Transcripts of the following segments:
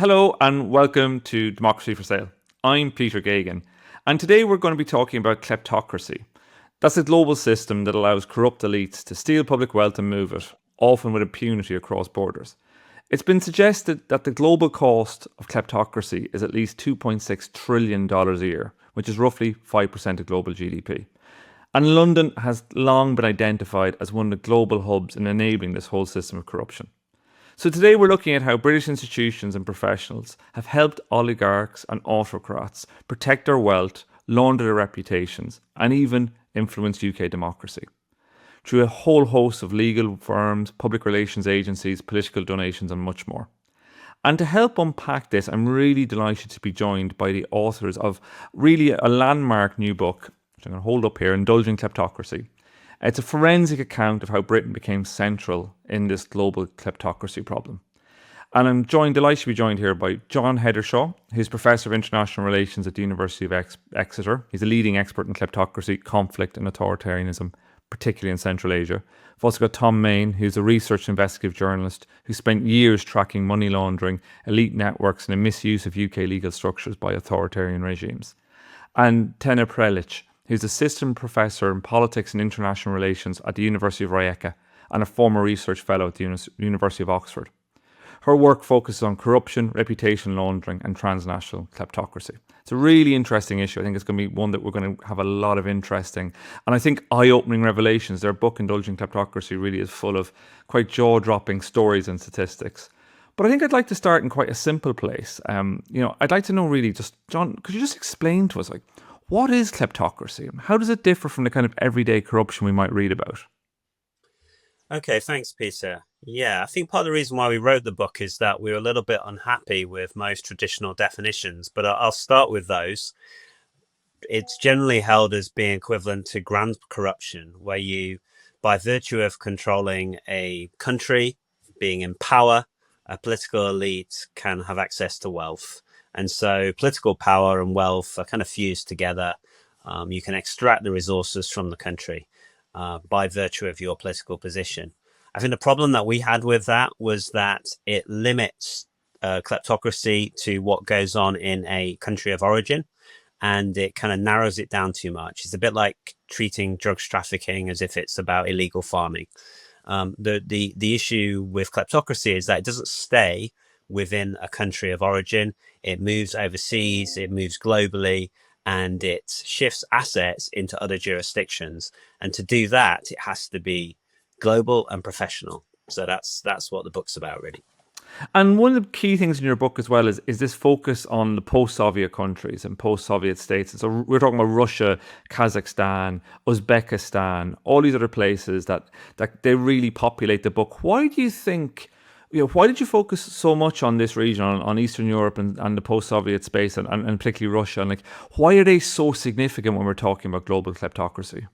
Hello and welcome to Democracy for Sale. I'm Peter Geoghegan, and today we're going to be talking about kleptocracy. That's a global system that allows corrupt elites to steal public wealth and move it, often with impunity across borders. It's been suggested that the global cost of kleptocracy is at least $2.6 trillion a year, which is roughly 5% of global GDP. And London has long been identified as one of the global hubs in enabling this whole system of corruption. So today we're looking at how British institutions and professionals have helped oligarchs and autocrats protect their wealth, launder their reputations, and even influence UK democracy through a whole host of legal firms, public relations agencies, political donations, and much more. And to help unpack this, I'm really delighted to be joined by the authors of really a landmark new book, which I'm going to hold up here, Indulging Kleptocracy. It's a forensic account of how Britain became central in this global kleptocracy problem. And I'm delighted to be joined here by John Heathershaw, who's Professor of International Relations at the University of Exeter. He's a leading expert in kleptocracy, conflict and authoritarianism, particularly in Central Asia. We've also got Tom Mayne, who's a research and investigative journalist who spent years tracking money laundering, elite networks and the misuse of UK legal structures by authoritarian regimes. And Tena Prelec, who's assistant professor in politics and international relations at the University of Rijeka and a former research fellow at the University of Oxford. Her work focuses on corruption, reputation laundering, and transnational kleptocracy. It's a really interesting issue. I think it's going to be one that we're going to have a lot of interesting and I think eye-opening revelations. Their book, Indulging Kleptocracy, really is full of quite jaw-dropping stories and statistics. But I think I'd like to start in quite a simple place. I'd like to know really just, John, could you just explain to us, what is kleptocracy? How does it differ from the kind of everyday corruption we might read about? Okay, thanks, Peter. Yeah, I think part of the reason why we wrote the book is that we were a little bit unhappy with most traditional definitions, but I'll start with those. It's generally held as being equivalent to grand corruption, where you, by virtue of controlling a country, being in power, a political elite can have access to wealth. And so political power and wealth are kind of fused together. You can extract the resources from the country by virtue of your political position. I think the problem that we had with that was that it limits kleptocracy to what goes on in a country of origin, and it kind of narrows it down too much. It's a bit like treating drugs trafficking as if it's about illegal farming. The issue with kleptocracy is that it doesn't stay within a country of origin. It moves overseas, it moves globally, and it shifts assets into other jurisdictions. And to do that, it has to be global and professional. So that's what the book's about, really. And one of the key things in your book as well is this focus on the post-Soviet countries and post-Soviet states. And so we're talking about Russia, Kazakhstan, Uzbekistan, all these other places that they really populate the book. Why do you think, why did you focus so much on this region, on Eastern Europe and the post-Soviet space and particularly Russia? And why are they so significant when we're talking about global kleptocracy?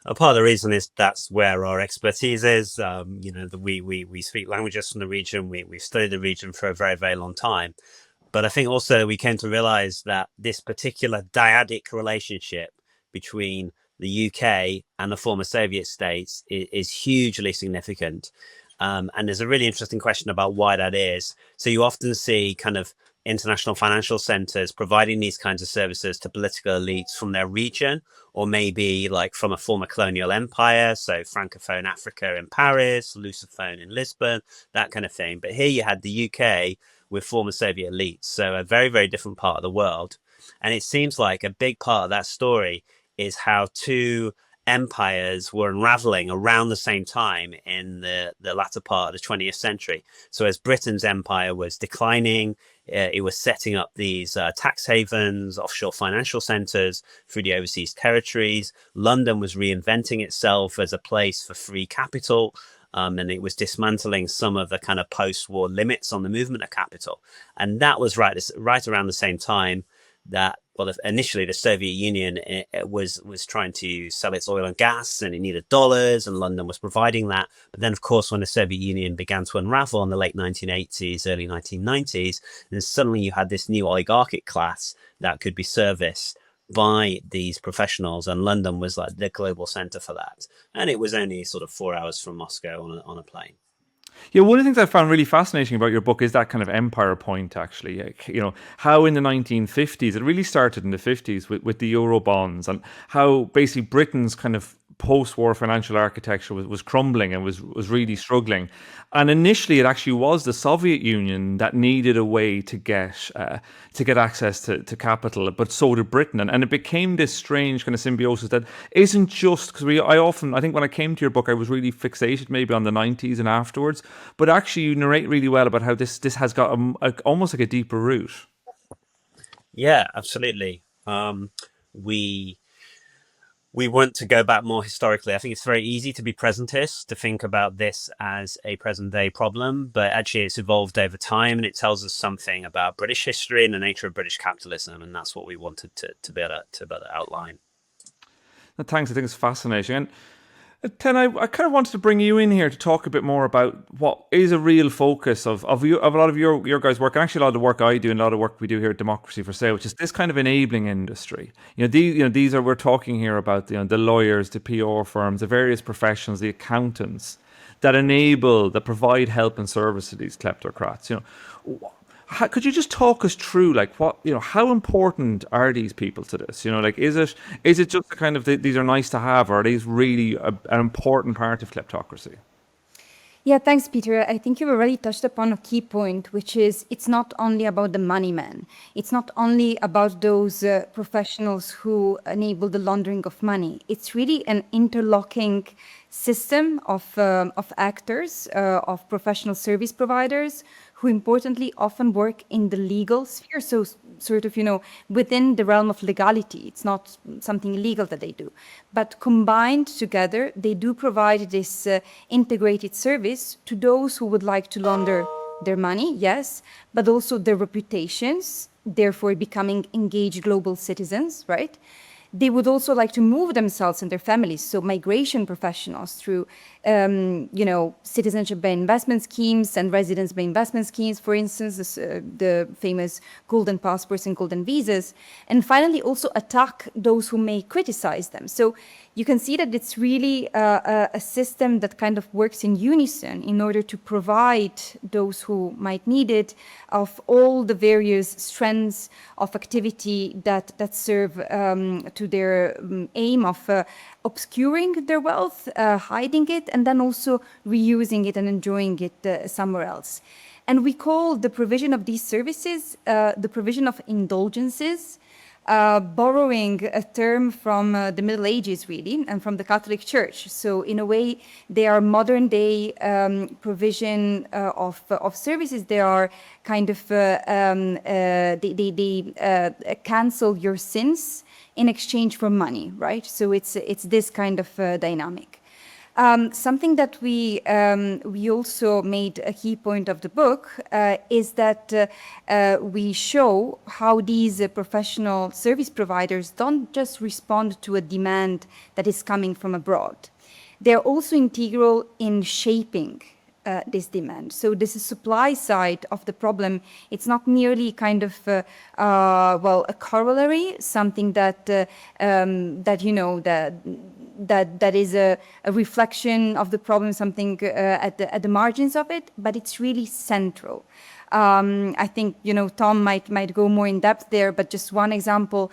A part of the reason is that's where our expertise is. We speak languages from the region. We've studied the region for a very, very long time. But I think also we came to realize that this particular dyadic relationship between the UK and the former Soviet states is hugely significant. And there's a really interesting question about why that is. So you often see kind of international financial centers providing these kinds of services to political elites from their region, or maybe like from a former colonial empire. So Francophone Africa in Paris, Lusophone in Lisbon, that kind of thing. But here you had the UK with former Soviet elites. So a very, very different part of the world. And it seems like a big part of that story is how two empires were unraveling around the same time in the latter part of the 20th century. So as Britain's empire was declining, it was setting up these tax havens, offshore financial centers through the overseas territories. London was reinventing itself as a place for free capital. And it was dismantling some of the kind of post-war limits on the movement of capital. And that was right around the same time that, well, initially the Soviet Union was trying to sell its oil and gas, and it needed dollars, and London was providing that. But then, of course, when the Soviet Union began to unravel in the late 1980s, early 1990s, then suddenly you had this new oligarchic class that could be serviced by these professionals, and London was like the global center for that. And it was only sort of 4 hours from Moscow on a plane. Yeah, one of the things I found really fascinating about your book is that kind of empire point, actually. Like, how in the 1950s, it really started in the 50s with the Euro bonds, and how basically Britain's kind of post-war financial architecture was crumbling and was really struggling. And initially, it actually was the Soviet Union that needed a way to get access to capital, but so did Britain, and it became this strange kind of symbiosis that isn't just because I think when I came to your book, I was really fixated maybe on the 90s and afterwards, but actually you narrate really well about how this has got almost like a deeper root. Yeah, absolutely. We we want to go back more historically. I think it's very easy to be presentist, to think about this as a present day problem, but actually it's evolved over time, and it tells us something about British history and the nature of British capitalism, and that's what we wanted to be able to outline. Thanks, I think it's fascinating. And Ten, I kind of wanted to bring you in here to talk a bit more about what is a real focus of a lot of your guys' work, and actually a lot of the work I do and a lot of work we do here at Democracy for Sale, which is this kind of enabling industry. These are we're talking here about the lawyers, the PR firms, the various professionals, the accountants that provide help and service to these kleptocrats. Could you just talk us through like what how important are these people to this? Like is it just a kind of these are nice to have, or are these really an important part of kleptocracy? Yeah, thanks, Peter. I think you already touched upon a key point, which is it's not only about the money man. It's not only about those professionals who enable the laundering of money. It's really an interlocking system of actors, of professional service providers who importantly often work in the legal sphere. So sort of, within the realm of legality. It's not something illegal that they do. But combined together, they do provide this integrated service to those who would like to launder their money, yes, but also their reputations, therefore becoming engaged global citizens, right? They would also like to move themselves and their families. So migration professionals through, citizenship by investment schemes and residence by investment schemes, for instance, the famous golden passports and golden visas. And finally, also attack those who may criticize them. So you can see that it's really a system that kind of works in unison in order to provide those who might need it of all the various strands of activity that serve to their aim of obscuring their wealth, hiding it, and then also reusing it and enjoying it somewhere else. And we call the provision of these services the provision of indulgences, borrowing a term from the Middle Ages, really, and from the Catholic Church. So in a way, they are modern day provision of services. They are kind of, they cancel your sins in exchange for money, right? So it's this kind of dynamic. Something that we also made a key point of the book is that we show how these professional service providers don't just respond to a demand that is coming from abroad. They're also integral in shaping this demand. So this is supply side of the problem. It's not merely kind of a corollary, something that that is a reflection of the problem, something at the margins of it, but it's really central. I think Tom might go more in depth there, but just one example.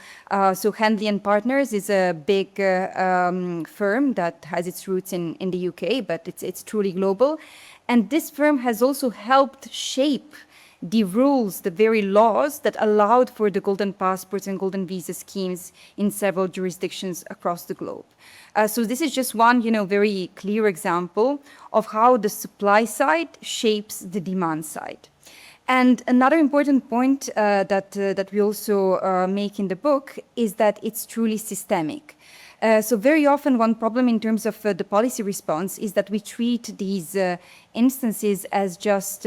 So Handley and Partners is a big firm that has its roots in the UK, but it's truly global. And this firm has also helped shape the rules, the very laws that allowed for the golden passports and golden visa schemes in several jurisdictions across the globe. So this is just one, very clear example of how the supply side shapes the demand side. And another important point that we also make in the book is that it's truly systemic. So very often one problem in terms of the policy response is that we treat these instances as just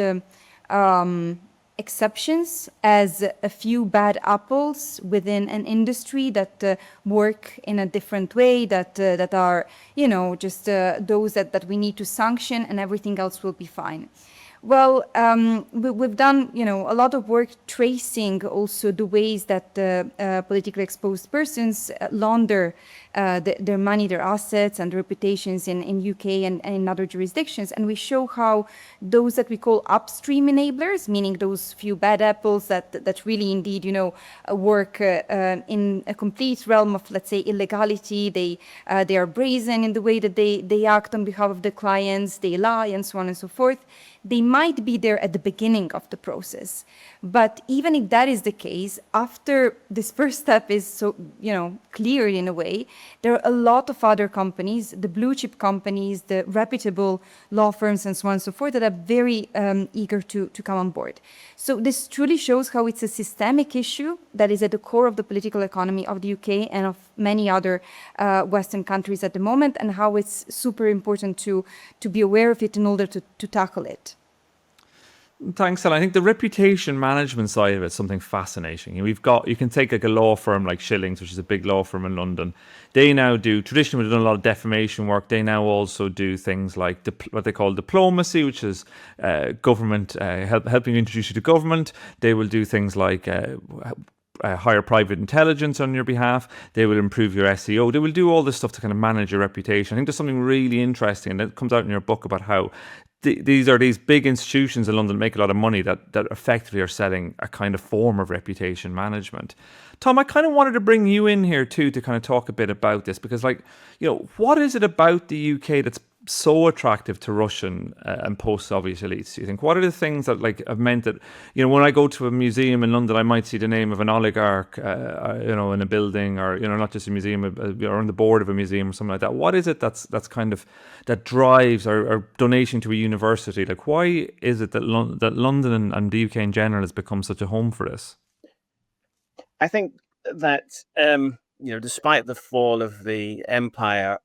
exceptions, as a few bad apples within an industry that work in a different way, that are, just those that we need to sanction, and everything else will be fine. Well, we've done, a lot of work tracing also the ways that politically exposed persons launder their money, their assets, and reputations in UK and in other jurisdictions, and we show how those that we call upstream enablers, meaning those few bad apples that really indeed, work in a complete realm of, let's say, illegality. They are brazen in the way that they act on behalf of the clients. They lie and so on and so forth. They might be there at the beginning of the process. But even if that is the case, after this first step is so, cleared in a way, there are a lot of other companies, the blue chip companies, the reputable law firms and so on and so forth, that are very eager to come on board. So this truly shows how it's a systemic issue that is at the core of the political economy of the UK and of many other Western countries at the moment, and how it's super important to be aware of it in order to tackle it. Thanks, Helen. I think the reputation management side of it is something fascinating. You can take like a law firm like Schillings, which is a big law firm in London. They now traditionally we've done a lot of defamation work. They now also do things like what they call diplomacy, which is government helping introduce you to government. They will do things like hire private intelligence on your behalf. They will improve your SEO. They will do all this stuff to kind of manage your reputation. I think there's something really interesting that comes out in your book about how these are these big institutions in London that make a lot of money that effectively are selling a kind of form of reputation management. Tom, I kind of wanted to bring you in here too to kind of talk a bit about this, because what is it about the UK that's so attractive to Russian and post-Soviet elites, do you think? What are the things that have meant that, when I go to a museum in London, I might see the name of an oligarch, in a building, or, not just a museum, or on the board of a museum or something like that. What is it that's kind of, that drives or donation to a university? Why is it that London and the UK in general has become such a home for this? I think that, despite the fall of the empire,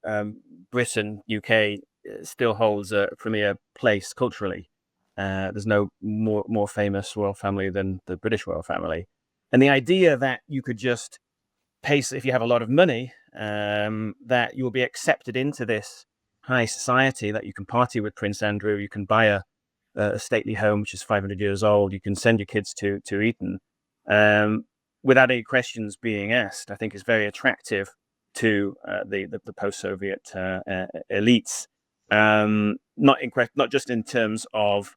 Britain, UK still holds a premier place culturally. There's no more famous royal family than the British royal family. And the idea that you could just if you have a lot of money, that you'll be accepted into this high society, that you can party with Prince Andrew, you can buy a stately home which is 500 years old, you can send your kids to Eton, without any questions being asked, I think is very attractive to the post-Soviet elites. Not just in terms of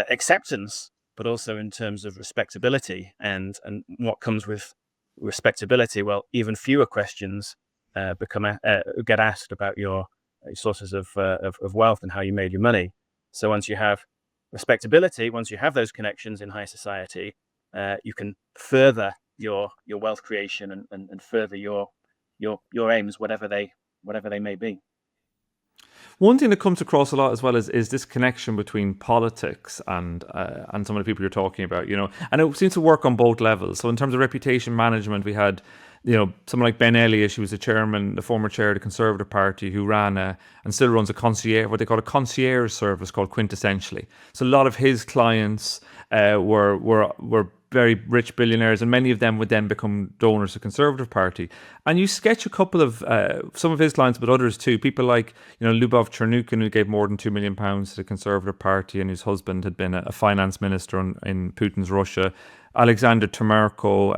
acceptance, but also in terms of respectability, and what comes with respectability. Well, even fewer questions get asked about your sources of wealth and how you made your money. So once you have respectability, once you have those connections in high society, you can further your wealth creation and further your aims, whatever they may be. One thing that comes across a lot as well is this connection between politics and some of the people you're talking about, and it seems to work on both levels. So in terms of reputation management, we had, someone like Ben Elliott, who was the former chair of the Conservative Party, who ran and still runs what they call a concierge service called Quintessentially. So a lot of his clients were very rich billionaires, and many of them would then become donors to the Conservative Party. And you sketch a couple of some of his clients, but others too. People like Lyubov Chernukin, who gave more than £2 million to the Conservative Party, and whose husband had been a finance minister in Putin's Russia. Alexander Temerko,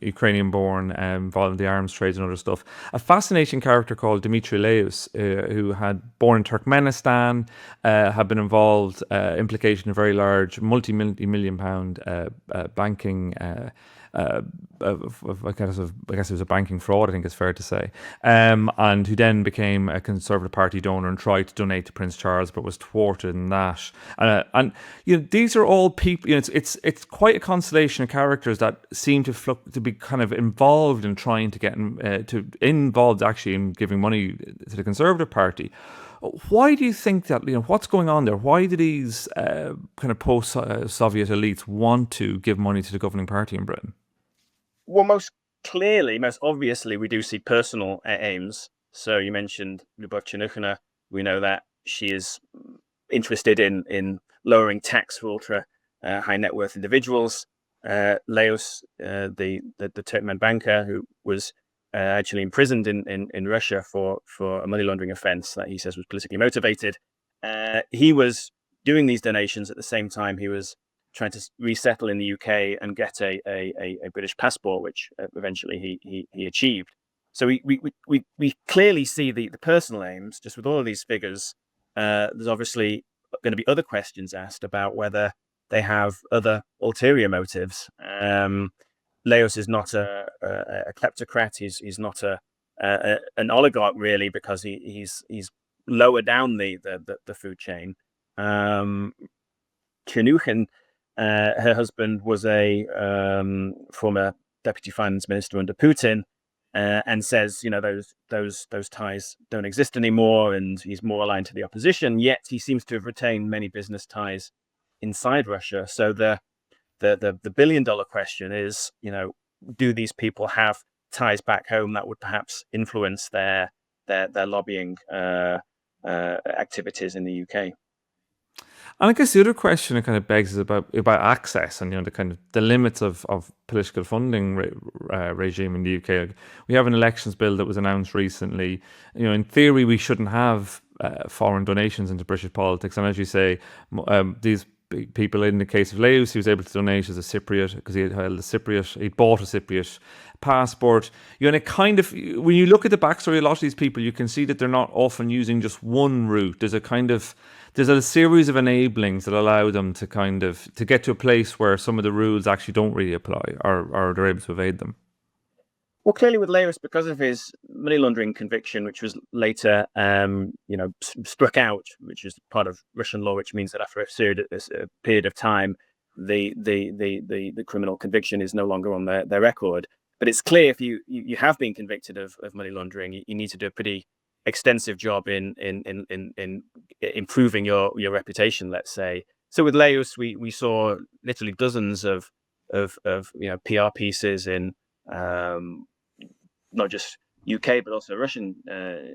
Ukrainian-born, involved in the arms trades and other stuff. A fascinating character called Dmitry Leus, who had born in Turkmenistan, had been involved, implication in a very large, multi-million pound banking. I guess it was a banking fraud, I think it's fair to say, and who then became a Conservative Party donor and tried to donate to Prince Charles, but was thwarted in that. And these are all people. It's quite a constellation of characters that seem to be kind of involved in trying to get involved actually in giving money to the Conservative Party. Why do you think that, what's going on there? Why do these kind of post-Soviet elites want to give money to the governing party in Britain? Well, most obviously, we do see personal aims. So you mentioned Lyubov Chernukhina. We know that she is interested in lowering tax for ultra high net worth individuals. Leos, the Turkmen banker who was actually imprisoned in Russia for a money laundering offense that he says was politically motivated. He was doing these donations at the same time he was trying to resettle in the UK and get a British passport, which eventually he achieved. So we clearly see the personal aims, just with all of these figures. There's obviously going to be other questions asked about whether they have other ulterior motives. Laos is not a kleptocrat. He's not an oligarch really, because he's lower down the food chain. Chenuchen, her husband, was a former deputy finance minister under Putin, and says, those ties don't exist anymore, and he's more aligned to the opposition. Yet he seems to have retained many business ties inside Russia. So the $1 billion question is, do these people have ties back home that would perhaps influence their lobbying activities in the UK? And I guess the other question it kind of begs is about access and the kind of the limits of political funding regime in the UK. Like, we have an elections bill that was announced recently. In theory, we shouldn't have foreign donations into British politics. And as you say, these people, in the case of Laos, he was able to donate as a Cypriot because he held a Cypriot. He bought a Cypriot passport. And it kind of, when you look at the backstory of a lot of these people, you can see that they're not often using just one route. There's a series of enablings that allow them to get to a place where some of the rules actually don't really apply, or they're able to evade them. Well, clearly with Laos, because of his money laundering conviction, which was later, struck out, which is part of Russian law, which means that after a period of time, the criminal conviction is no longer on their record. But it's clear if you have been convicted of money laundering, you need to do a pretty extensive job in improving your reputation, let's say. So with Laos, we saw literally dozens of PR pieces in not just UK but also Russian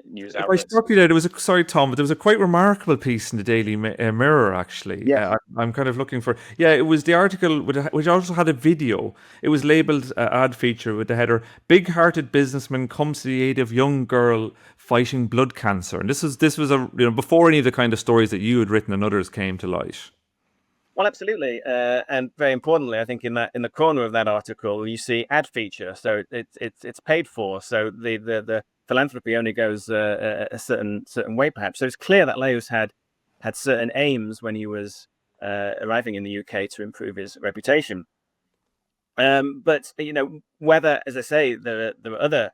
news outlets. If I stop you there, sorry Tom, but there was a quite remarkable piece in the Daily Mirror actually. Yeah. I'm kind of looking for. Yeah, it was the article which also had a video. It was labelled ad feature with the header "Big Hearted Businessman Comes to the Aid of Young Girl Fighting Blood Cancer." And this was before any of the kind of stories that you had written and others came to light. Well, absolutely, and very importantly, I think in the corner of that article, you see ad feature, so it's paid for. So the philanthropy only goes a certain way, perhaps. So it's clear that Laos had certain aims when he was arriving in the UK to improve his reputation. But whether, as I say, there are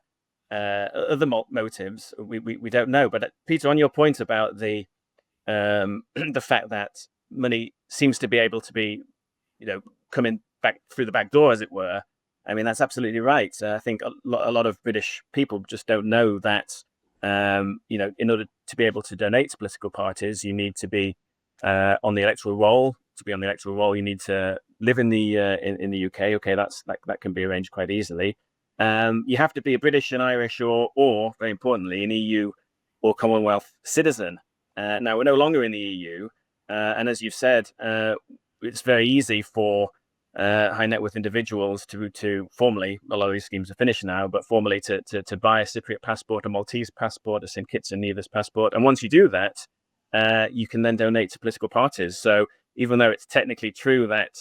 other motives, we don't know. But Peter, on your point about the fact that money seems to be able to be, coming back through the back door, as it were. I mean, that's absolutely right. I think a lot of British people just don't know that, in order to be able to donate to political parties, you need to be on the electoral roll. To be on the electoral roll, you need to live in the UK. Okay, that can be arranged quite easily. You have to be a British and Irish, or very importantly, an EU or Commonwealth citizen. Now we're no longer in the EU. And as you've said, it's very easy for high net worth individuals to formally, a lot of these schemes are finished now, but formally to buy a Cypriot passport, a Maltese passport, a St. Kitts and Nevis passport. And once you do that, you can then donate to political parties. So even though it's technically true that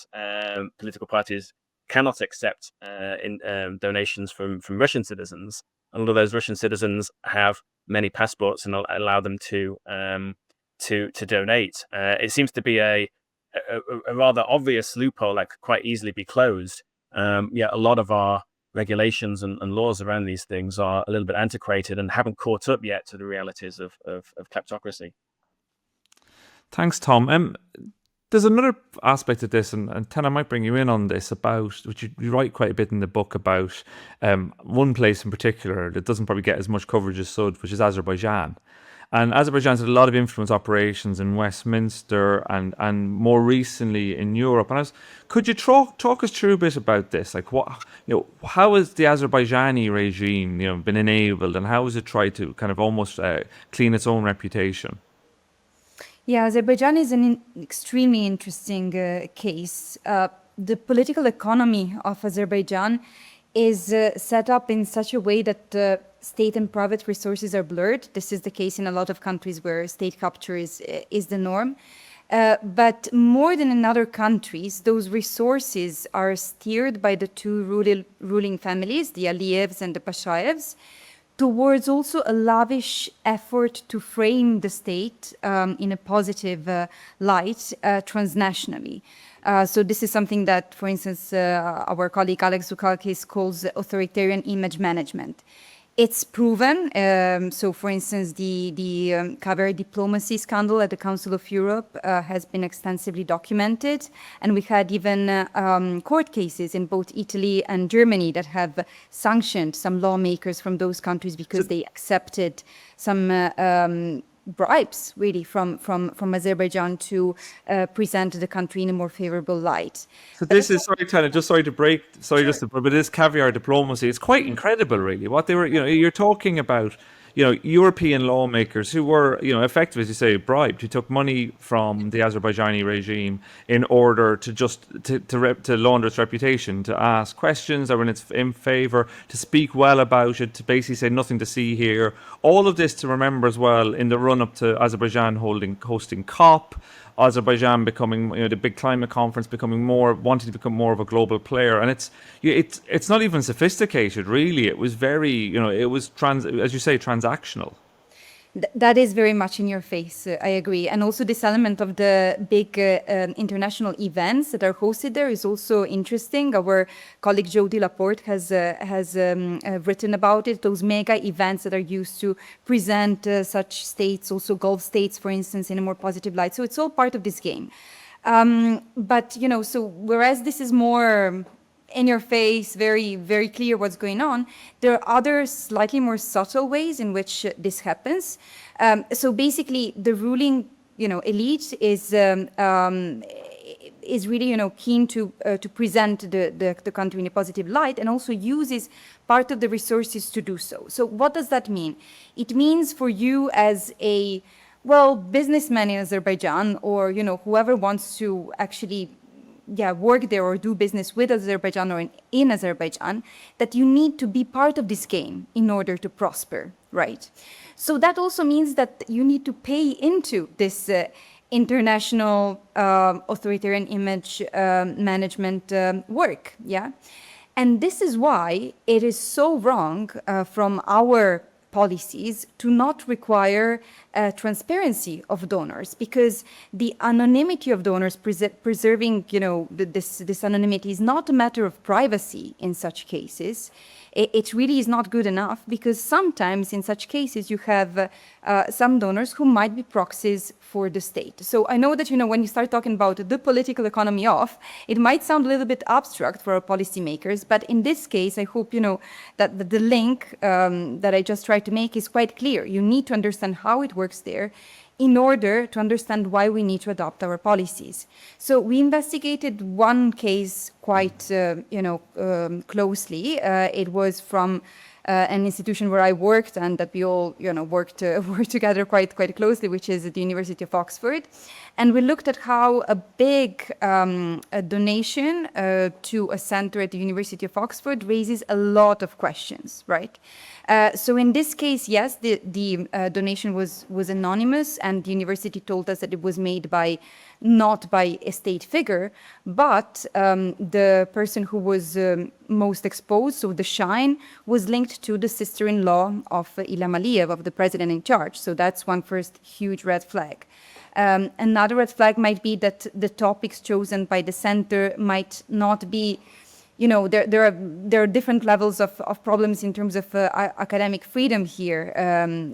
political parties cannot accept donations from Russian citizens, a lot of those Russian citizens have many passports and allow them to donate. It seems to be a rather obvious loophole that could quite easily be closed. A lot of our regulations and laws around these things are a little bit antiquated and haven't caught up yet to the realities of kleptocracy. Thanks, Tom. There's another aspect of this, and Tena, might bring you in on this, about which you write quite a bit in the book about one place in particular that doesn't probably get as much coverage as should, which is Azerbaijan. And Azerbaijan's had a lot of influence operations in Westminster and more recently in Europe. And could you talk us through a bit about this? Like, how has the Azerbaijani regime, been enabled, and how has it tried to kind of almost clean its own reputation? Yeah, Azerbaijan is an extremely interesting case. The political economy of Azerbaijan is set up in such a way that state and private resources are blurred. This is the case in a lot of countries where state capture is the norm. But more than in other countries, those resources are steered by the two ruling families, the Aliyevs and the Pashayevs, towards also a lavish effort to frame the state in a positive light transnationally. So this is something that, for instance, our colleague Alex Zoukalkis calls authoritarian image management. It's proven. So, for instance, the cabaret diplomacy scandal at the Council of Europe has been extensively documented. And we had even court cases in both Italy and Germany that have sanctioned some lawmakers from those countries because they accepted some bribes, really, from Azerbaijan to present the country in a more favorable light. So this is, sorry, Tana, just sorry to break, sorry, just to, but this caviar diplomacy, it's quite incredible, really. What they were, you're talking about, European lawmakers who were, effectively, as you say, bribed, who took money from the Azerbaijani regime in order to just to launder its reputation, to ask questions that were in favor, to speak well about it, to basically say nothing to see here. All of this to remember as well in the run up to Azerbaijan hosting COP. Azerbaijan becoming, the big climate conference, wanting to become more of a global player, and it's not even sophisticated, really. It was very, it was as you say, transactional. That is very much in your face, I agree. And also this element of the big international events that are hosted there is also interesting. Our colleague Jody Laporte has written about it, those mega events that are used to present such states, also Gulf states, for instance, in a more positive light. So it's all part of this game. But, so whereas this is more in your face, very, very clear what's going on, there are other slightly more subtle ways in which this happens. So basically, the ruling, elite is really, keen to present the country in a positive light, and also uses part of the resources to do so. So what does that mean? It means for you as a businessman in Azerbaijan, or whoever wants to actually work there or do business with Azerbaijan or in Azerbaijan, that you need to be part of this game in order to prosper, right? So that also means that you need to pay into this international authoritarian image management work, yeah? And this is why it is so wrong from our policies to not require transparency of donors, because the anonymity of donors, preserving, this anonymity is not a matter of privacy in such cases. It really is not good enough, because sometimes in such cases you have some donors who might be proxies for the state. So I know that, when you start talking about the political economy of, it might sound a little bit abstract for our policymakers, but in this case, I hope, that the link that I just tried to make is quite clear. You need to understand how it works there in order to understand why we need to adopt our policies. So we investigated one case quite, closely. It was from an institution where I worked, and that we all, worked together quite closely, which is at the University of Oxford. And we looked at how a big a donation to a center at the University of Oxford raises a lot of questions, right? So in this case, yes, the donation was anonymous, and the university told us that it was made not by a state figure, but the person who was most exposed, so the shine, was linked to the sister-in-law of Ilham Aliyev, of the president in charge. So that's one first huge red flag. Another red flag might be that the topics chosen by the center might not be, there are different levels of problems in terms of academic freedom here.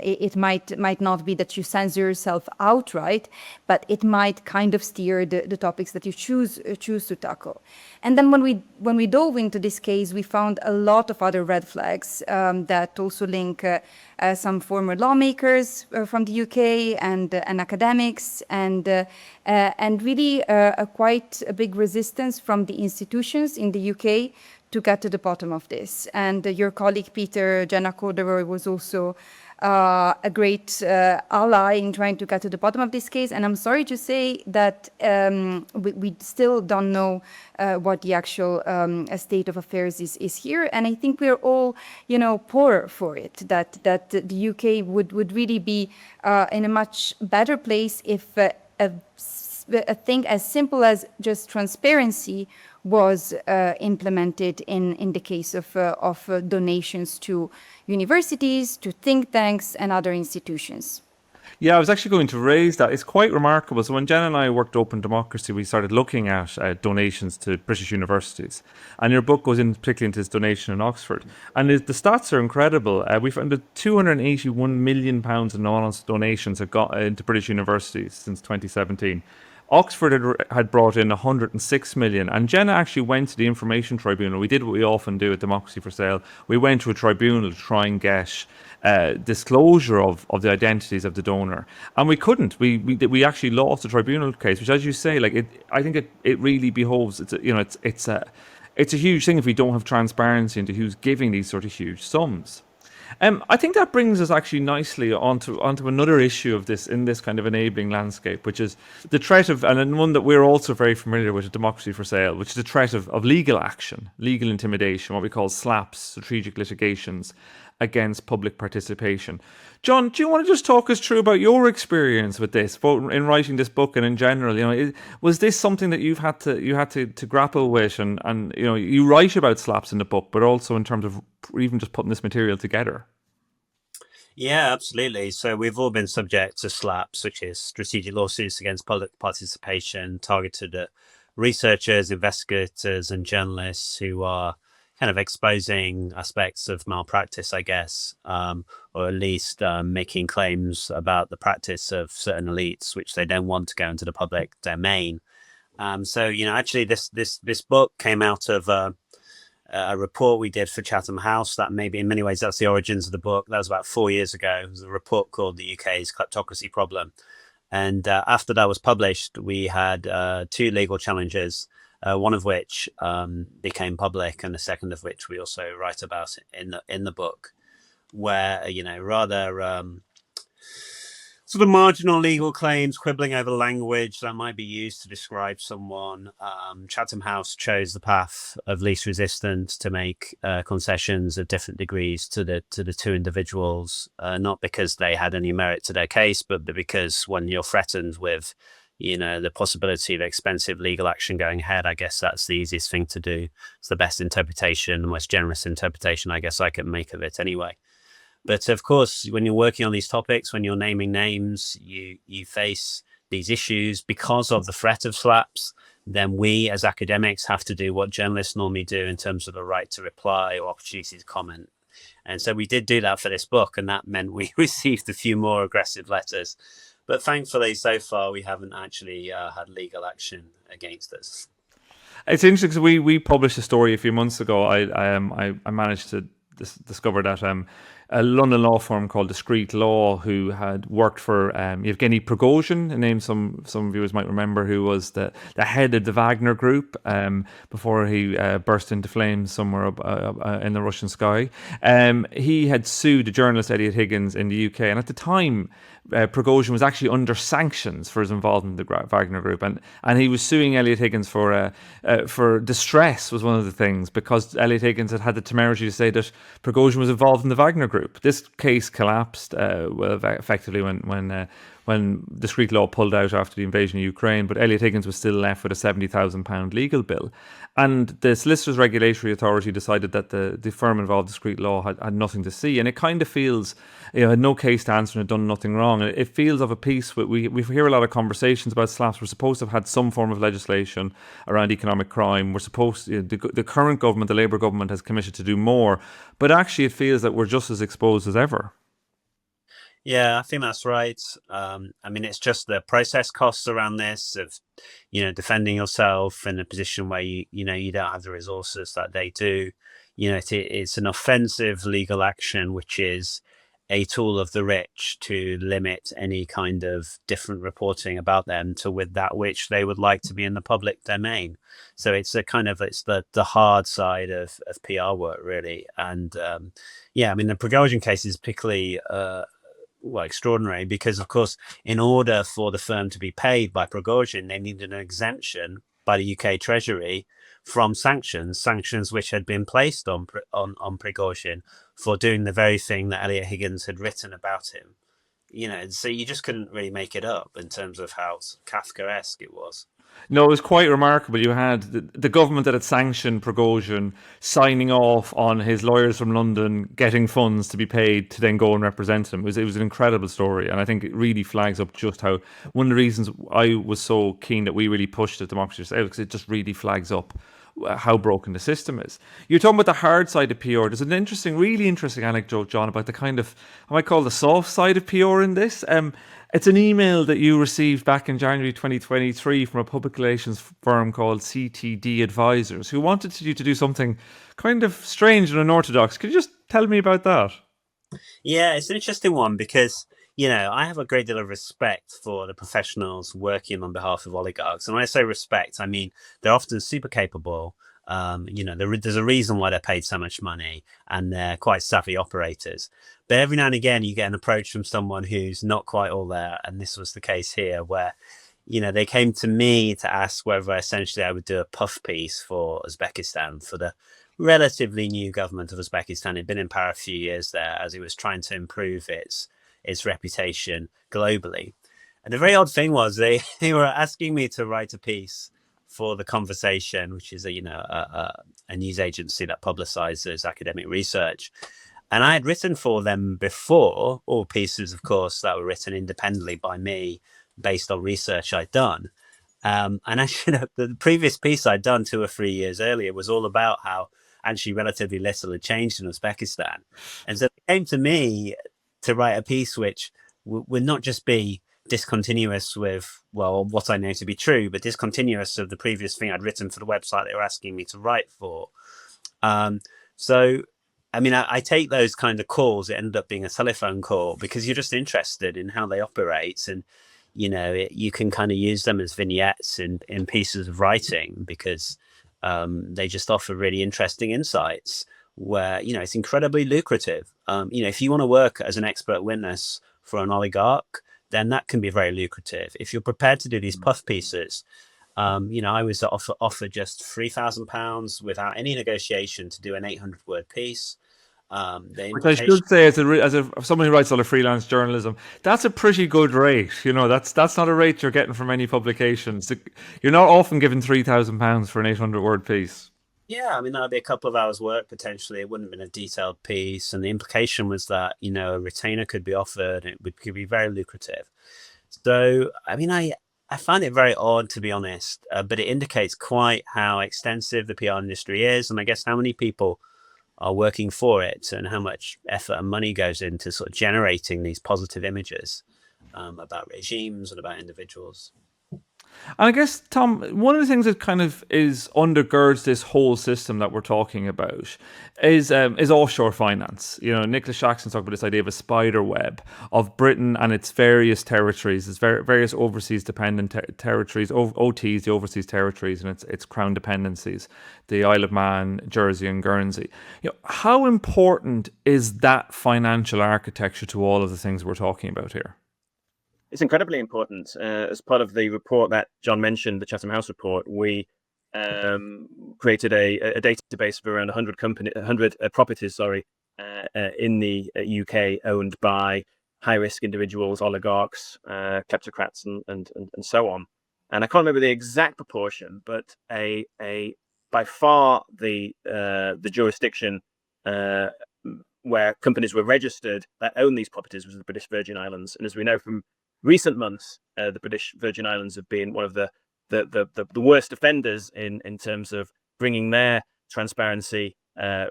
It might not be that you censor yourself outright, but it might kind of steer the topics that you choose to tackle. And then when we dove into this case, we found a lot of other red flags that also link some former lawmakers from the UK and academics, and really quite a big resistance from the institutions in the UK to get to the bottom of this. And your colleague Peter Geoghegan was also a great ally in trying to get to the bottom of this case. And I'm sorry to say that we still don't know what the actual state of affairs is here. And I think we're all, poor for it, that the UK would really be in a much better place if a thing as simple as just transparency was implemented in the case of donations to universities, to think tanks, and other institutions. Yeah, I was actually going to raise that. It's quite remarkable. So when Jen and I worked Open Democracy, we started looking at donations to British universities. And your book goes in particularly into this donation in Oxford. And the stats are incredible. We found that £281 million in anonymous donations have got into British universities since 2017. Oxford had brought in 106 million, and Jenna actually went to the Information Tribunal. We did what we often do at Democracy for Sale. We went to a tribunal to try and get disclosure of the identities of the donor, and we couldn't. We actually lost the tribunal case, which, as you say, I think it really behoves. It's a huge thing if we don't have transparency into who's giving these sort of huge sums. I think that brings us actually nicely onto another issue of this in this kind of enabling landscape, which is the threat of, and one that we're also very familiar with at Democracy for Sale, which is the threat of legal action, legal intimidation, what we call SLAPs, strategic litigations against public participation. John, do you want to just talk us through about your experience with this, both in writing this book and in general? Was this something that you had to grapple with, and you write about SLAPs in the book, but also in terms of even just putting this material together? Yeah, absolutely. So we've all been subject to SLAPs, which is strategic lawsuits against public participation, targeted at researchers, investigators, and journalists who are kind of exposing aspects of malpractice, I guess, or at least making claims about the practice of certain elites, which they don't want to go into the public domain. So actually, this book came out of a report we did for Chatham House. That maybe in many ways that's the origins of the book. That was about 4 years ago. It was a report called The UK's Kleptocracy Problem. And after that was published, we had 2 legal challenges. One of which became public, and the second of which we also write about in the book, where rather sort of marginal legal claims, quibbling over language that might be used to describe someone. Chatham House chose the path of least resistance to make concessions of different degrees to the 2 individuals, not because they had any merit to their case, but because when you're threatened with the possibility of expensive legal action going ahead, I guess that's the easiest thing to do. It's the best interpretation, the most generous interpretation, I guess I can make of it anyway. But of course, when you're working on these topics, when you're naming names, you face these issues because of the threat of SLAPs. Then we as academics have to do what journalists normally do in terms of the right to reply or opportunity to comment. And so we did do that for this book, and that meant we received a few more aggressive letters. But thankfully, so far, we haven't actually had legal action against us. It's interesting because we published a story a few months ago. I managed to discover that a London law firm called Discreet Law, who had worked for Yevgeny Prigozhin, a name some viewers might remember, who was the head of the Wagner Group before he burst into flames somewhere in the Russian sky. He had sued the journalist Elliot Higgins in the UK, and at the time Prigozhin was actually under sanctions for his involvement in the Wagner Group, and he was suing Elliot Higgins for distress, was one of the things, because Elliot Higgins had the temerity to say that Prigozhin was involved in the Wagner Group. This case collapsed effectively when Discreet Law pulled out after the invasion of Ukraine, but Elliot Higgins was still left with a £70,000 legal bill. And the Solicitors Regulatory Authority decided that the firm involved, Discreet Law, had nothing to see. And it kind of feels, had no case to answer and had done nothing wrong. It feels of a piece with, we hear a lot of conversations about SLAPs. We're supposed to have had some form of legislation around economic crime. We're supposed to, the current government, the Labour government, has committed to do more. But actually it feels that we're just as exposed as ever. Yeah, I think that's right. It's just the process costs around this of, defending yourself in a position where you don't have the resources that they do. It's an offensive legal action, which is a tool of the rich to limit any kind of different reporting about them to with that which they would like to be in the public domain. So it's the hard side of PR work, really. And the Prigozhin case is particularly extraordinary because, of course, in order for the firm to be paid by Prigozhin, they needed an exemption by the UK Treasury from sanctions which had been placed on Prigozhin for doing the very thing that Elliot Higgins had written about him. So you just couldn't really make it up in terms of how Kafkaesque it was. No, it was quite remarkable. You had the government that had sanctioned Prigozhin signing off on his lawyers from London getting funds to be paid to then go and represent him. It was an incredible story, and I think it really flags up just how one of the reasons I was so keen that we really pushed the democracy for sale, because it just really flags up how broken the system is. You're talking about the hard side of PR. There's an interesting, really interesting anecdote, John, about the kind of, I might call the soft side of PR in this. It's an email that you received back in January 2023 from a public relations firm called CTD Advisors, who wanted you to do something kind of strange and unorthodox. Could you just tell me about that? Yeah, it's an interesting one because, I have a great deal of respect for the professionals working on behalf of oligarchs. And when I say respect, I mean they're often super capable. There's a reason why they're paid so much money, and they're quite savvy operators. But every now and again, you get an approach from someone who's not quite all there. And this was the case here, where, they came to me to ask whether essentially I would do a puff piece for Uzbekistan, for the relatively new government of Uzbekistan. It'd been in power a few years there as it was trying to improve its reputation globally. And the very odd thing was they were asking me to write a piece for The Conversation, which is a news agency that publicizes academic research. And I had written for them before, all pieces, of course, that were written independently by me based on research I'd done. And actually, the previous piece I'd done 2 or 3 years earlier was all about how actually relatively little had changed in Uzbekistan. And so they came to me to write a piece which would not just be discontinuous with, well, what I know to be true, but discontinuous of the previous thing I'd written for the website they were asking me to write for. So, I mean, I take those kind of calls. It ended up being a telephone call because you're just interested in how they operate. And, you can kind of use them as vignettes in pieces of writing because they just offer really interesting insights where, it's incredibly lucrative. If you want to work as an expert witness for an oligarch, then that can be very lucrative. If you're prepared to do these puff pieces, I was offered just £3,000 without any negotiation to do an 800-word piece. Which I should say, as someone who writes a lot of freelance journalism, that's a pretty good rate. That's not a rate you're getting from any publications. You're not often given £3,000 for an 800-word piece. Yeah, I mean, that'd be a couple of hours' work potentially. It wouldn't have been a detailed piece, and the implication was that a retainer could be offered, and could be very lucrative. So, I mean, I find it very odd, to be honest, but it indicates quite how extensive the PR industry is, and I guess how many people are working for it, and how much effort and money goes into sort of generating these positive images about regimes and about individuals. And I guess, Tom, one of the things that kind of undergirds this whole system that we're talking about is offshore finance. Nicholas Shaxson's talked about this idea of a spider web of Britain and its various territories, its various overseas dependent territories, OTs, the overseas territories, and its crown dependencies, the Isle of Man, Jersey, and Guernsey. How important is that financial architecture to all of the things we're talking about here? It's incredibly important. As part of the report that John mentioned, the Chatham House report, we created a database of around 100 properties, in the UK owned by high-risk individuals, oligarchs, kleptocrats, and so on. And I can't remember the exact proportion, but by far the jurisdiction where companies were registered that own these properties was the British Virgin Islands. And as we know from recent months, the British Virgin Islands have been one of the worst offenders in terms of bringing their transparency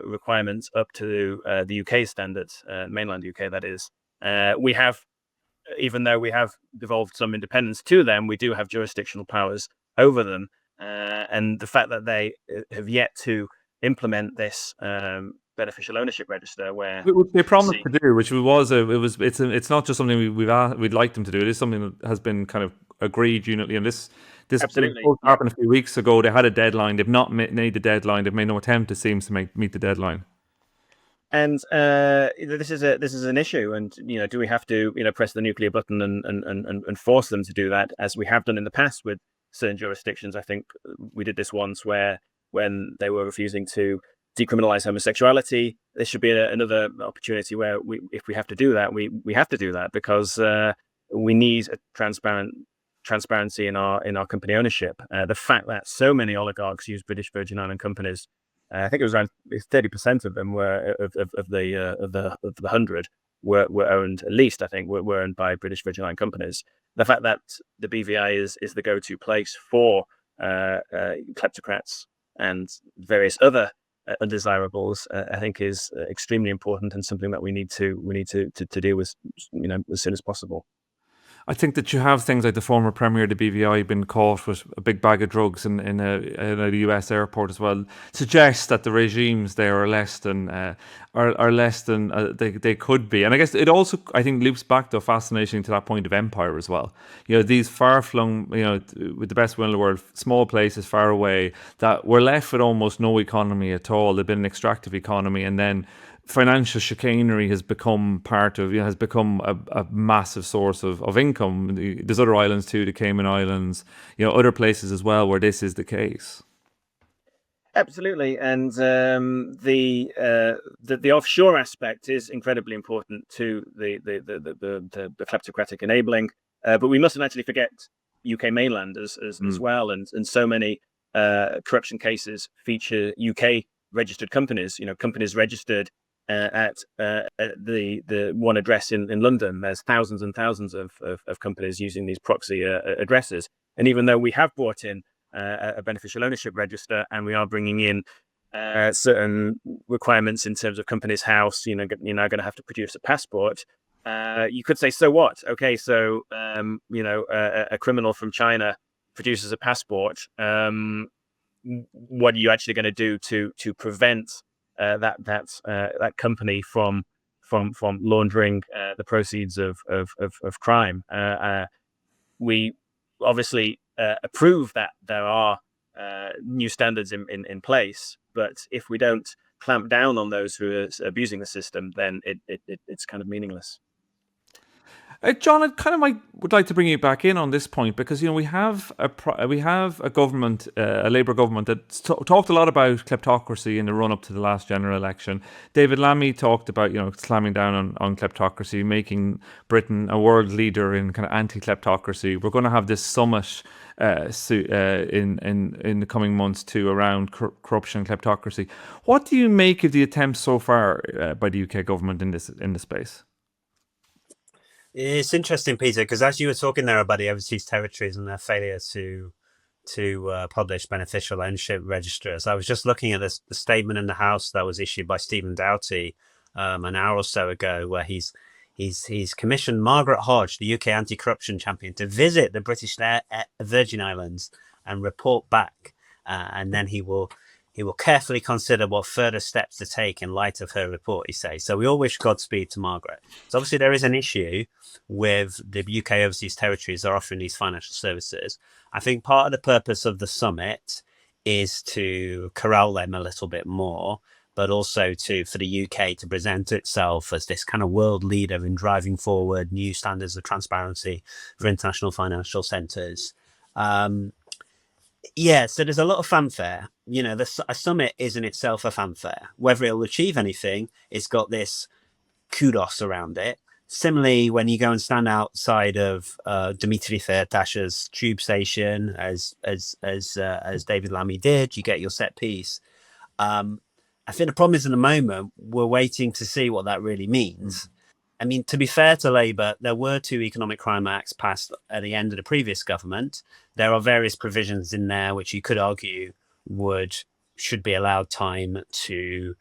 requirements up to the UK standards, mainland UK, that is. We have, even though we have devolved some independence to them, we do have jurisdictional powers over them. And the fact that they have yet to implement this beneficial ownership register, where they promised to do, which it's not just something we'd like them to do. It is something that has been kind of agreed unitly. And this absolutely happened a few weeks ago. They had a deadline. They've not made the deadline. They've made no attempt, it seems, to meet the deadline. And this is an issue. And do we have to press the nuclear button and force them to do that, as we have done in the past with certain jurisdictions? I think we did this once, where when they were refusing to decriminalize homosexuality. This should be another opportunity where if we have to do that, we have to do that, because we need a transparency in our company ownership. The fact that so many oligarchs use British Virgin Island companies, I think it was around 30% of them were of the 100 were owned, at least I think were owned by British Virgin Island companies. The fact that the BVI is the go-to place for kleptocrats and various other undesirables, I think is extremely important, and something that we need to deal with, as soon as possible. I think that you have things like the former premier of the BVI been caught with a big bag of drugs in a US airport as well, suggests that the regimes there are less than they could be. And I guess it also, I think, loops back though fascinating to that point of empire as well. These far-flung, with the best will in the world, small places far away that were left with almost no economy at all. They've been an extractive economy, and then financial chicanery has become a massive source of income. There's other islands too, the Cayman Islands, other places as well where this is the case. Absolutely, and the offshore aspect is incredibly important to the kleptocratic enabling, but we mustn't actually forget UK mainland as well, and so many corruption cases feature UK registered companies. Companies registered at the one address in London. There's thousands and thousands of companies using these proxy addresses. And even though we have brought in a beneficial ownership register, and we are bringing in certain requirements in terms of Companies House, you're now going to have to produce a passport. You could say, so what? Okay, so a criminal from China produces a passport. What are you actually going to do to prevent that company from laundering the proceeds of crime? We obviously approve that there are new standards in place, but if we don't clamp down on those who are abusing the system, then it's kind of meaningless. John, I would like to bring you back in on this point, because we have a government, a Labour government, that talked a lot about kleptocracy in the run up to the last general election. David Lammy talked about slamming down on kleptocracy, making Britain a world leader in kind of anti-kleptocracy. We're going to have this summit in the coming months too around corruption and kleptocracy. What do you make of the attempts so far by the UK government in this space? It's interesting, Peter, because as you were talking there about the overseas territories and their failure to publish beneficial ownership registers, I was just looking at the statement in the House that was issued by Stephen Doughty an hour or so ago, where he's commissioned Margaret Hodge, the UK anti-corruption champion, to visit the British Virgin Islands and report back, and then he will carefully consider what further steps to take in light of her report, he says. So we all wish Godspeed to Margaret. So obviously there is an issue with the UK overseas territories that are offering these financial services. I think part of the purpose of the summit is to corral them a little bit more, but also for the UK to present itself as this kind of world leader in driving forward new standards of transparency for international financial centres. So there's a lot of fanfare. A summit is in itself a fanfare. Whether it'll achieve anything, it's got this kudos around it. Similarly, when you go and stand outside of Dimitri Firtash's tube station, as David Lammy did, you get your set piece. I think the problem is, in the moment, we're waiting to see what that really means. I mean, to be fair to Labour, there were 2 economic crime acts passed at the end of the previous government. There are various provisions in there which you could argue should be allowed time to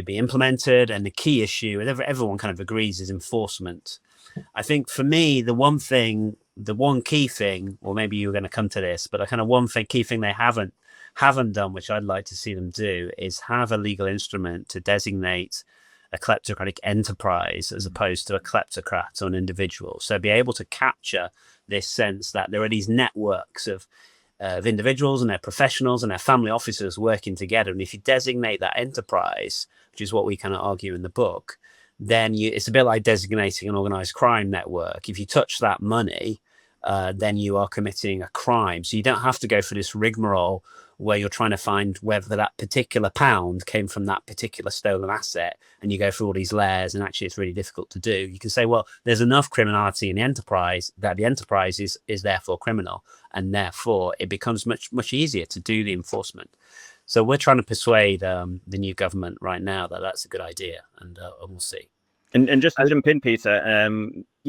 be implemented. And the key issue, and everyone kind of agrees, is enforcement. I think for me, the one key thing, or maybe you were going to come to this, but key thing they haven't done, which I'd like to see them do, is have a legal instrument to designate a kleptocratic enterprise as opposed to a kleptocrat or an individual. So be able to capture this sense that there are these networks of individuals and their professionals and their family officers working together. And if you designate that enterprise, which is what we kind of argue in the book, then it's a bit like designating an organized crime network. If you touch that money, then you are committing a crime. So you don't have to go for this rigmarole where you're trying to find whether that particular pound came from that particular stolen asset, and you go through all these layers, and actually it's really difficult to do. You can say, well, there's enough criminality in the enterprise that the enterprise is therefore criminal, and therefore it becomes much easier to do the enforcement. So we're trying to persuade the new government right now that that's a good idea, and we'll see. And just to jump in, Peter,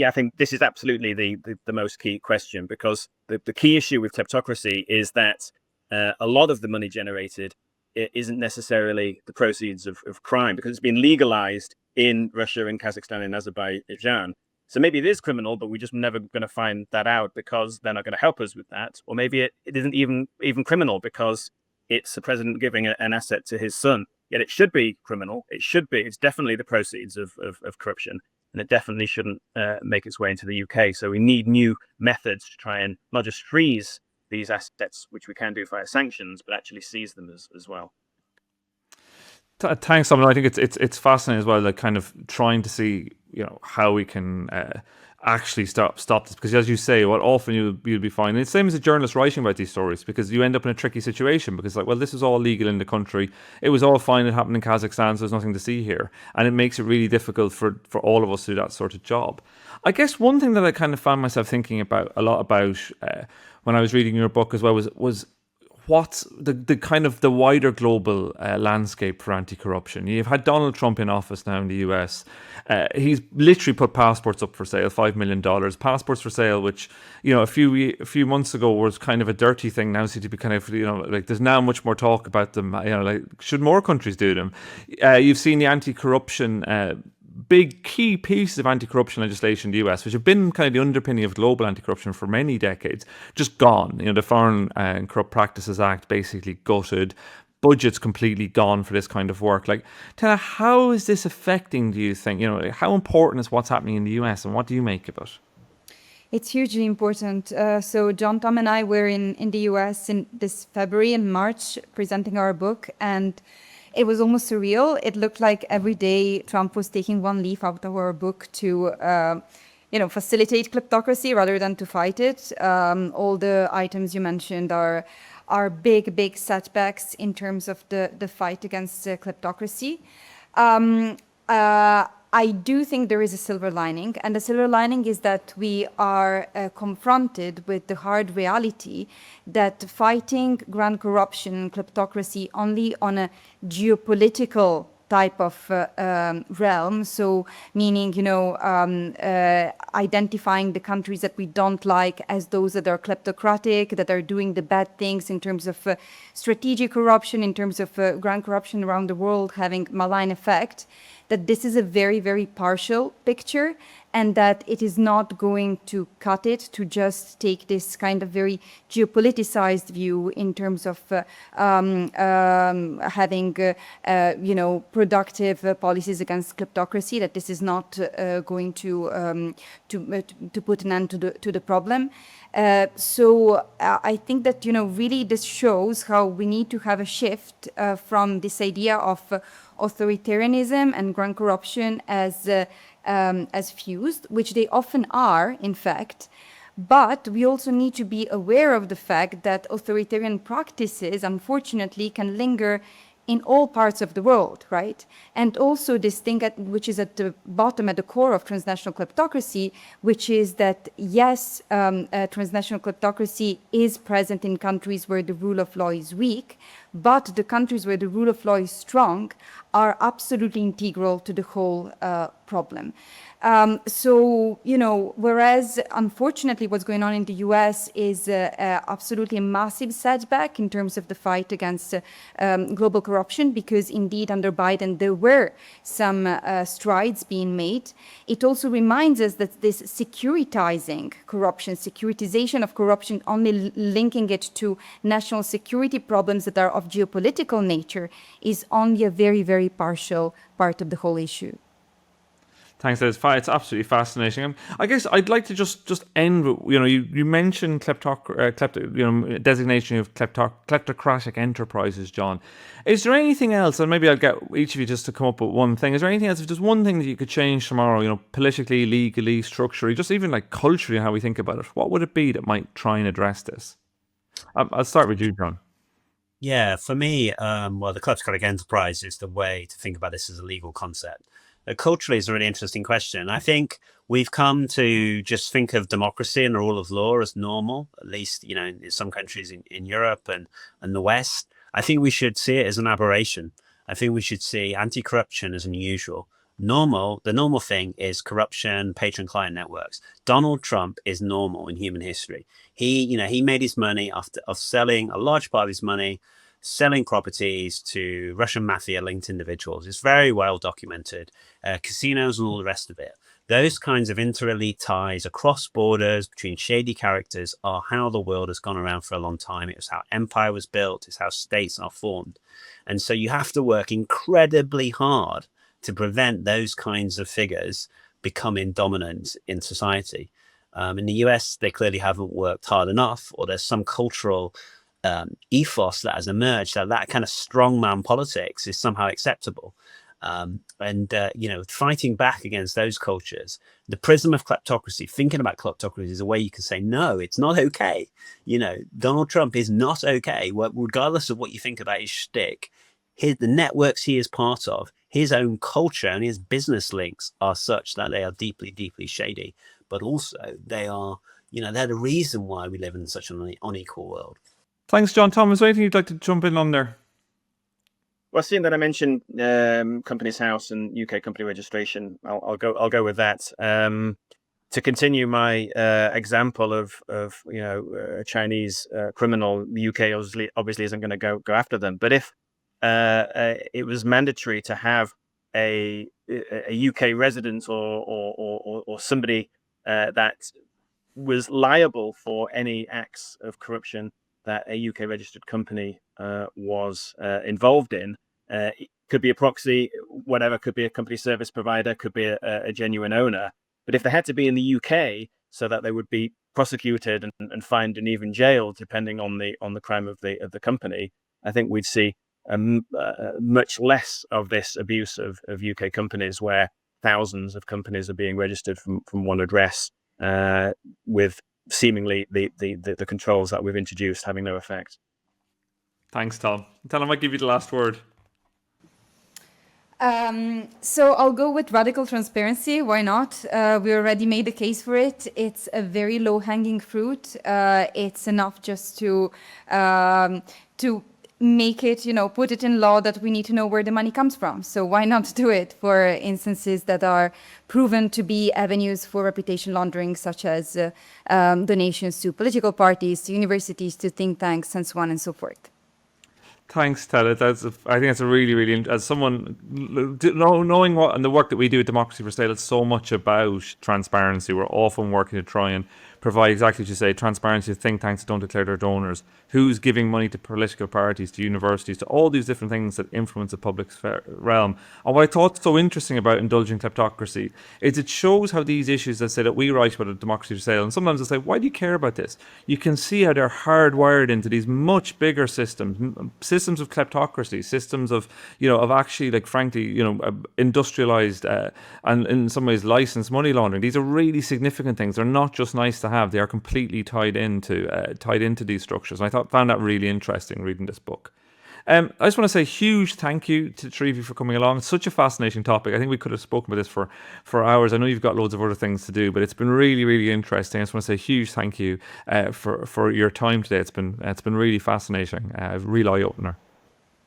I think this is absolutely the most key question, because the key issue with kleptocracy is that a lot of the money generated isn't necessarily the proceeds of crime, because it's been legalized in Russia, in Kazakhstan, and Azerbaijan. So maybe it is criminal, but we're just never going to find that out because they're not going to help us with that. Or maybe it isn't even criminal because it's the president giving an asset to his son. Yet it should be criminal. It's definitely the proceeds of corruption, and it definitely shouldn't make its way into the UK. So we need new methods to try and not just freeze these assets, which we can do via sanctions, but actually seize them as well. Thanks, Simon. I think it's fascinating as well, like kind of trying to see, how we can actually stop this, because as you say, what often you'll be finding, it's the same as a journalist writing about these stories, because you end up in a tricky situation, because like, well, this is all legal in the country, it was all fine, it happened in Kazakhstan, so there's nothing to see here, and it makes it really difficult for all of us to do that sort of job. I guess one thing that I kind of found myself thinking about a lot about when I was reading your book as well was what's the kind of the wider global landscape for anti-corruption. You've had Donald Trump in office now in the US. He's literally put passports up for sale, $5 million. Passports for sale, which, a few months ago was kind of a dirty thing, now seems to be kind of, like there's now much more talk about them. Like, should more countries do them? You've seen the anti-corruption big key pieces of anti-corruption legislation in the US, which have been kind of the underpinning of global anti-corruption for many decades, just gone. The Foreign and Corrupt Practices Act basically gutted, budget's completely gone for this kind of work. Like, Tena, how is this affecting, do you think? How important is what's happening in the US, and what do you make of it? It's hugely important. So John, Tom and I were in the US in this February and March presenting our book, and it was almost surreal. It looked like every day Trump was taking one leaf out of our book to, facilitate kleptocracy rather than to fight it. All the items you mentioned are big setbacks in terms of the fight against kleptocracy. I do think there is a silver lining, and the silver lining is that we are confronted with the hard reality that fighting grand corruption and kleptocracy only on a geopolitical type of realm, so meaning, identifying the countries that we don't like as those that are kleptocratic, that are doing the bad things in terms of strategic corruption, in terms of grand corruption around the world having malign effect, that this is a very, very partial picture, and that it is not going to cut it to just take this kind of very geopoliticized view in terms of having, productive policies against kleptocracy, that this is not going to put an end to the problem. So I think that, really this shows how we need to have a shift from this idea of authoritarianism and grand corruption as fused, which they often are, in fact. But we also need to be aware of the fact that authoritarian practices, unfortunately, can linger in all parts of the world, right? And also this thing which is at the bottom, at the core of transnational kleptocracy, which is that, yes, transnational kleptocracy is present in countries where the rule of law is weak, but the countries where the rule of law is strong are absolutely integral to the whole problem. Whereas unfortunately what's going on in the US is absolutely a massive setback in terms of the fight against global corruption, because indeed under Biden there were some strides being made. It also reminds us that this securitization of corruption, only linking it to national security problems that are of geopolitical nature, is only a very, very partial part of the whole issue. Thanks, Liz. It's absolutely fascinating. I guess I'd like to just end with, you mentioned designation of kleptocratic enterprises, John. Is there anything else, and maybe I'll get each of you just to come up with one thing, is there anything else, if there's one thing that you could change tomorrow, politically, legally, structurally, just even like culturally, how we think about it, what would it be that might try and address this? I'll start with you, John. Yeah, for me, well, the kleptocratic enterprise is the way to think about this as a legal concept. Culturally, is a really interesting question. I think we've come to just think of democracy and the rule of law as normal, at least, in some countries in Europe and the West. I think we should see it as an aberration. I think we should see anti-corruption as unusual. The normal thing is corruption, patron-client networks. Donald Trump is normal in human history. He made his money after of selling a large part of his money, selling properties to Russian mafia-linked individuals. It's very well documented. Casinos and all the rest of it. Those kinds of inter-elite ties across borders between shady characters are how the world has gone around for a long time. It was how empire was built. It's how states are formed. And so you have to work incredibly hard to prevent those kinds of figures becoming dominant in society. In the US, they clearly haven't worked hard enough, or there's some cultural ethos that has emerged that kind of strongman politics is somehow acceptable. Fighting back against those cultures, the prism of kleptocracy, thinking about kleptocracy is a way you can say, no, it's not okay. Donald Trump is not okay. Regardless of what you think about his shtick, the networks he is part of, his own culture and his business links are such that they are deeply, deeply shady. But also they are, they're the reason why we live in such an unequal world. Thanks, John. Tom, is there anything you'd like to jump in on there? Well, seeing that I mentioned Companies House and UK company registration, I'll go with that. To continue my example of a Chinese criminal, the UK obviously isn't going to go after them. But if it was mandatory to have a UK resident or somebody that was liable for any acts of corruption that a UK registered company was involved in. It could be a proxy, whatever, could be a company service provider, could be a genuine owner. But if they had to be in the UK so that they would be prosecuted and fined and even jailed, depending on the crime of the company, I think we'd see much less of this abuse of UK companies, where thousands of companies are being registered from one address, with seemingly the controls that we've introduced having no effect. Thanks, Tom. Tom, I might give you the last word. So I'll go with radical transparency. Why not? We already made the case for it. It's a very low-hanging fruit. It's enough just to make it, put it in law that we need to know where the money comes from. So why not do it for instances that are proven to be avenues for reputation laundering, such as donations to political parties, to universities, to think tanks, and so on and so forth. Thanks, Tela. I think that's a really, really, as someone knowing what and the work that we do at Democracy for Sale, it's so much about transparency. We're often working to try and provide exactly what you say, transparency to think tanks that don't declare their donors, who's giving money to political parties, to universities, to all these different things that influence the public realm. And what I thought so interesting about Indulging Kleptocracy is it shows how these issues that say that we write about at Democracy for Sale, and sometimes they say, why do you care about this? You can see how they're hardwired into these much bigger systems of kleptocracy, systems of, of actually, like, frankly, industrialized and in some ways licensed money laundering. These are really significant things. They're not just nice to have. They are completely tied into these structures. And I found that really interesting reading this book. I just want to say a huge thank you to the three of you for coming along. It's such a fascinating topic. I think we could have spoken about this for hours. I know you've got loads of other things to do, but it's been really, really interesting. I just want to say a huge thank you for your time today. It's been really fascinating, a real eye-opener.